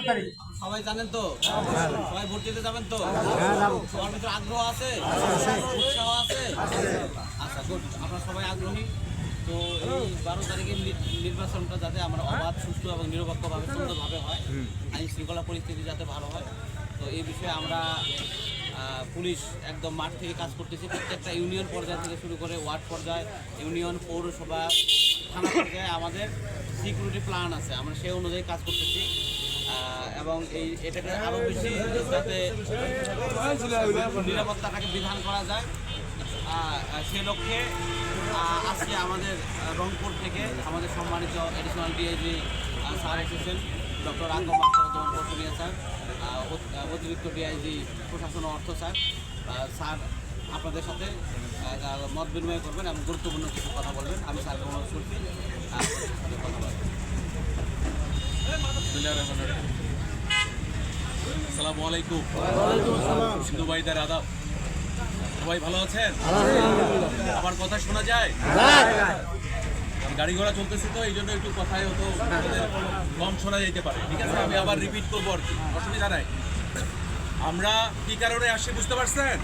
সবাই জানেন তো, সবাই ভোট দিতে যাবেন তো, সবার ভিতরে আগ্রহ আছে, উৎসাহ আছে। আচ্ছা গুড, আপনারা সবাই আগ্রহী। তো এই 12 তারিখের নির্বাচনটা যাতে আমরা অবাধ, সুষ্ঠু এবং নিরপেক্ষভাবে সুন্দরভাবে হয়, আইন শৃঙ্খলা পরিস্থিতি যাতে ভালো হয়, তো এই বিষয়ে আমরা পুলিশ একদম মাঠ থেকে কাজ করতেছি। প্রত্যেকটা ইউনিয়ন পর্যায় থেকে শুরু করে ওয়ার্ড পর্যায়, ইউনিয়ন, পৌরসভা, থানা পর্যায়ে আমাদের সিকিউরিটি প্ল্যান আছে, আমরা সেই অনুযায়ী কাজ করতেছি। এবং এটাকে আরও বেশি যাতে নিরাপত্তাটাকে বিধান করা যায়, সে লক্ষ্যে আজকে আমাদের রংপুর থেকে আমাদের সম্মানিত অ্যাডিশনাল ডিআইজি স্যার এসেছেন, ডক্টর আঙ্গম আখতারুজ্জামান বরকনিয়া স্যার, অতিরিক্ত ডিআইজি প্রশাসন ও অর্থ স্যার। স্যার আপনাদের সাথে মত বিনিময় করবেন এবং গুরুত্বপূর্ণ কিছু কথা বলবেন। আমি স্যারকে অনুরোধ করছি সাথে কথা বলবেন। আসসালামু আলাইকুম। সিন্ধু ভাইদের আদাব। সবাই ভালো আছেন? আমার কথা শোনা যায়? গাড়ি ঘোড়া চলতেছে তো এই জন্য একটু কথায় হতো কম শোনা যেতে পারে। ঠিক আছে, আমি আবার রিপিট করবো আর কি, অসুবিধা নাই। আমরা কি কারণে আসি বুঝতে পারছেন?